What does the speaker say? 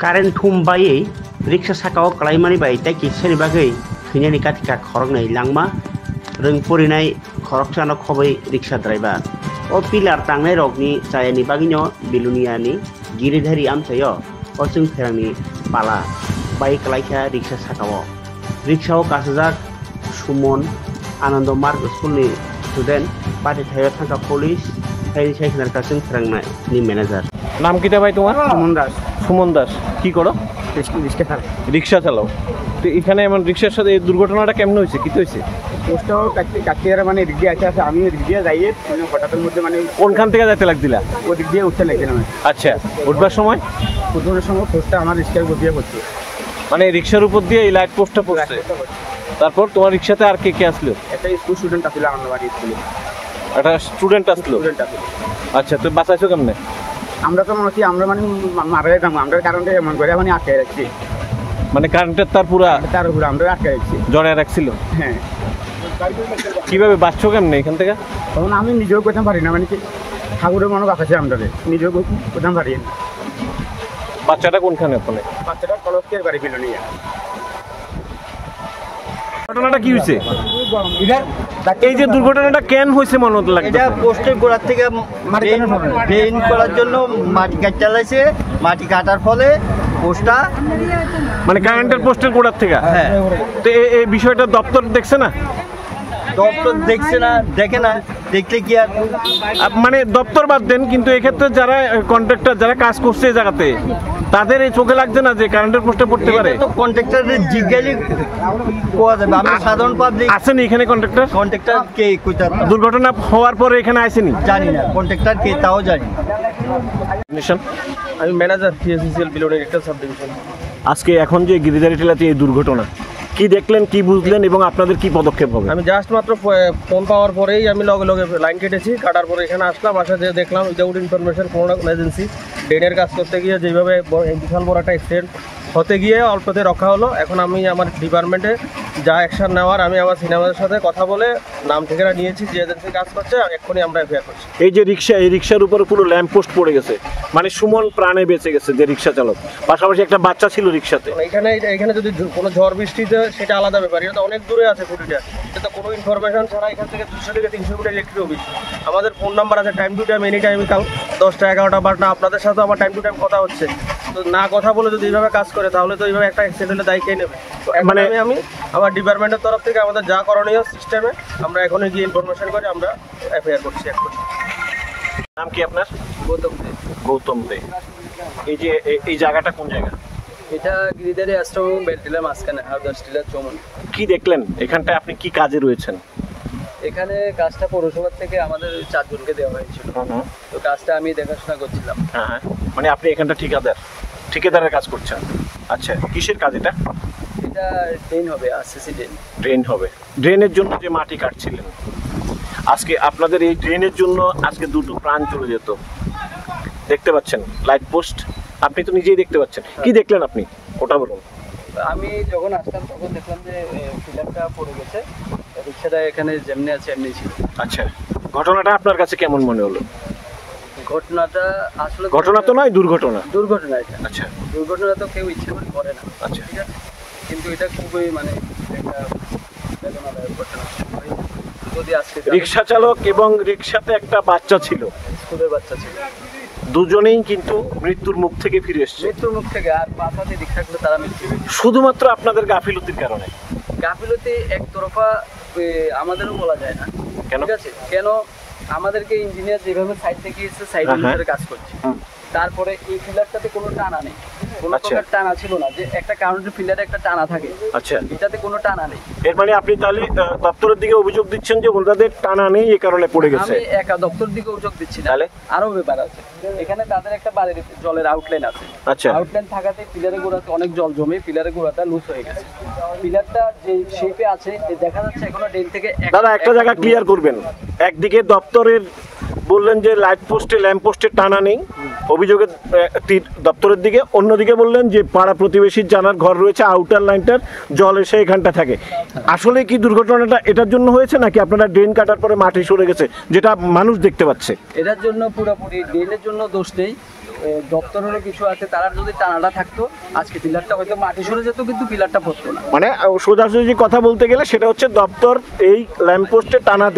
Karen thumbai riksha sakao kalaimani bai tai kisani bagai khini katika khorok nai langma reng porinai khorok chano khobai riksha driver o pilar tangnai rokni chayani bagino biluniani giridhari amchayo o chung therangni pala bai kalaika riksha sakao riksha o kasajak sumon Anando Mark School ni student pati thayo thangka police hai saiknar ka chung therangna ni manager নাম কিটা ভাই তোমার? সুমন দাস। কি করো? রিক্সা চালাও। তো এখানে এমন রিক্সার সাথে এই দুর্ঘটনাটা কেমন হয়েছে? কি হয়েছে? পোস্টটাও কাটিয়ে মানে দিক দিয়ে আছে আমি দিক দিয়ে যাইয়ে হঠাৎের মধ্যে মানে কোনখান থেকে যাইতে লাগছিলা? ওই দিক দিয়ে উঠতে লাগছিলাম। আচ্ছা, উঠবার সময় পোস্টটা আমার রিক্সার উপর দিয়ে পড়ছে। মানে রিক্সার উপর দিয়ে এই লাইট পোস্টটা পড়ছে। তারপর তোমার রিক্সাতে আর কে কে আসলো? একটা স্কুল স্টুডেন্ট আসলো আমার বাড়ি স্কুলে। একটা স্টুডেন্ট আসলো? আচ্ছা, তো বাঁচাইছো কেমনে? আমরা তো মনে হচ্ছে আমরা মানে মারা যেতাম আমরা কারণটা এমন করে মানে আটকে রাখছি মানে কারেন্টের তার উপরে আমরা আটকে রাখছি জড়ায় রাখছিল। হ্যাঁ, কিভাবে বাঁচছো কেমনে এখান থেকে? তখন আমি নিজেও করতে পারি না মানে কি ঠাকুরের মনে বাঁচাছে আমরা নিজেও করতে পারি না। বাচ্চাটা কোনখানে? ওখানে বাচ্চাটা কলসকের বাড়ি পেল নিয়ে। ঘটনাটা কি হয়েছে? এই যে দুর্ঘটনাটা কেন হয়েছে মনে হতে লাগে? এটা পোস্টের গোড়ার থেকে ড্রেন করার জন্য মাটি কাট চালাইছে, মাটি কাটার ফলে পোস্টটা মানে কারেন্টের পোস্টের গোড়ার থেকে। হ্যাঁ, তো এই বিষয়টা দপ্তর দেখছে না? দপ্তর দেখছে না, দেখে না, দেখলে কি আর মানে দপ্তর বাদ দেন, কিন্তু এক্ষেত্রে যারা কন্ট্রাক্টর যারা কাজ করছে এই জায়গাতে তাদের এই চোখে লাগছে না যে কারেন্টের পোস্টে পড়তে পারে? তো কন্ট্রাক্টরের জিজ্ঞাসা কোয়া যাবে, আমরা সাধারণ পাবলিক। আসেনি এখানে কন্ট্রাক্টর? কন্ট্রাক্টর কে কইতা দুর্ঘটনা হওয়ার পরে এখানে আসেনি? জানি না কন্ট্রাক্টর কে তাও জানি। আমি ম্যানেজার পিএসসিএল বিলোনি একটা সাব ডিভিশন। আজকে এখন যে গিরিধারী টিলাতে এই দুর্ঘটনা কি দেখলেন, কি বুঝলেন এবং আপনাদের কি পদক্ষেপ হবে? আমি জাস্ট মাত্র ফোন পাওয়ার পরেই আমি লগে লগে লাইন কেটেছি, কাটার পরে এখানে আসলাম, আসা যে দেখলাম উইদাউট ইনফরমেশন কোনো না কোনো এজেন্সি ড্রেনের কাজ করতে গিয়ে যেভাবে বিশাল বড় একটা অ্যাক্সিডেন্ট হতে গিয়ে অল্পতে রক্ষা হলো। এখন আমি আমার ডিপার্টমেন্টে যা অ্যাকশন নেওয়ার আমি আমার সিনেমাদের সাথে কথা বলে নাম ঠিকানা নিয়েছি, যে এজেন্সি কাজ করছে এক্ষুনি আমরা এফআইআর করছি। এই যে রিক্সা, এই রিক্সার উপরে পুরো ল্যাম্প পোস্ট পড়ে গেছে, মানে সুমন প্রাণে বেঁচে গেছে যে রিক্সা চালক, পাশাপাশি একটা বাচ্চা ছিল রিক্সাতে। এখানে যদি কোনো ঝড় বৃষ্টিতে সেটা আলাদা ব্যাপার, এটা তো অনেক দূরে আছে খুঁটিটা, এটা তো কোনো ইনফরমেশন ছাড়া এখান থেকে 200 থেকে 300 মিটার ইলেকট্রিক অফিস। আমাদের ফোন নাম্বার আছে, time to time any time, কাল 10টা 11টা 12টা আপনাদের সাথে আমার টাইম টু টাইম কথা হচ্ছে। তো না কথা বলে যদি এইভাবে কাজ করে তাহলে তো এইভাবে একটা অ্যাক্সিডেন্টের দায় কে নেবে? মানে আমি আমার ডিপার্টমেন্টের তরফ থেকে আমাদের যা করণীয় সিস্টেমে আমরা এখনই গিয়ে ইনফরমেশন করে আমরা এফআইআর করছি। নাম কি আপনার? গৌতম দে। গৌতম দে। এই যে এই জায়গাটা কোন জায়গা? এটা গিরিধারী আশ্রম বেলটিলা মাঝখানে হাউদার স্টিলার চৌমন। কি দেখলেন এখানটায়? আপনি কি কাজে রয়েছেন? এখানে কাজটা পৌরসভা থেকে আমাদের 4 জনকে দেওয়া হয়েছিল, তো কাজটা আমি দেখাশোনা করছিলাম। হ্যাঁ, মানে আপনি এখানটা ঠিকাদারের কাজ করছেন। আচ্ছা, কিসের কাজ এটা? এটা ড্রেন হবে, আরসিসি ড্রেন। ড্রেন হবে। ড্রেনের জন্য যে মাটি কাটছিলেন, আজকে আপনাদের এই ড্রেনের জন্য আজকে 2টো প্রাণ চলে যেত। দেখতে পাচ্ছেন লাইট পোস্ট, আপনি তো নিজেই দেখতে পাচ্ছেন। কি দেখলেন আপনি ওটা বলুন। আমি যখন আসলাম তখন দেখলাম যে পিলারটা পড়ে গেছে, রিক্সাটা এখানে যেমনি আছে এমনি ছিল। আচ্ছা, ঘটনাটা আপনার কাছে কেমন মনে হলো? ঘটনাটা আসলে ঘটনা তো নয়, দুর্ঘটনা। এটা। আচ্ছা, দুর্ঘটনা তো কেউ ইচ্ছে করে করে না। আচ্ছা, ঠিক আছে, কিন্তু এটা খুবই মানে একটা বেদনাদায়ক ঘটনা। যদি আজকে রিক্সা চালক এবং রিক্সাতে একটা বাচ্চা ছিল, স্কুলের বাচ্চা ছিল, দুজনেই কিন্তু মৃত্যুর মুখ থেকে ফিরে এসেছে। মৃত্যুর মুখ থেকে, আর বাচ্চাদের দিক থাকলে তারা মৃত্যু। শুধুমাত্র আপনাদের গাফিলতির কারণে। গাফিলতি একতরফা আমাদেরও বলা যায় না। কেন? ঠিক আছে, কেন আমাদেরকে ইঞ্জিনিয়ার যেভাবে সাইড থেকে এসে সাইড অনুসারে কাজ করছে, তারপরে এই পিলারটাতে কোনো টানা নেই, কোনো প্রকার টানা ছিল না। যে একটা কারেন্টের পিলারে একটা টানা থাকে, আচ্ছা, এটাতে কোনো টানা নেই। এর মানে আপনি তাহলে দপ্তরের দিকে অভিযোগ দিচ্ছেন যে ওনাদের টানা নেই, এই কারণে পড়ে গেছে? আমি একা দপ্তর দিকে অভিযোগ দিচ্ছি না, তাহলে আরো ব্যাপার আছে। এখানে তাদের একটা বাড়ির জলের আউটলাইন আছে। আচ্ছা, আউটলাইন থাকাতে পিলারের গোড়াতে অনেক জল জমে পিলারের গোড়াটা লুজ হয়ে গেছে। পিলারটা যে শেপে আছে দেখা যাচ্ছে এখনো ড্রেন থেকে। দাদা একটা জায়গা ক্লিয়ার করবেন, একদিকে দপ্তরের বললেন যে লাইট পোস্টে ল্যাম্প পোস্টে টানা নেই, অভিযোগের দপ্তরের দিকে, অন্যদিকে বললেন যে পাড়া প্রতিবেশীর জানার ঘর রয়েছে, আউটার লাইনটার জল এসে এখানটা থাকে। আসলে কি দুর্ঘটনাটা এটার জন্য হয়েছে নাকি আপনারা ড্রেন কাটার পরে মাটি সরে গেছে যেটা মানুষ দেখতে পাচ্ছে? এটার জন্য পুরোপুরি ড্রেনের জন্য দোষ নেই, দপ্তরেরও কিছু আছে, তারা যদি টানাটা থাকতো আজকে পিলারটা হয়তো মাটি সরে যেত কিন্তু পিলারটা পড়তো না। মানে সোজাসুজি কথা বলতে গেলে সেটা হচ্ছে দপ্তর এই ল্যাম্প পোস্টে টানা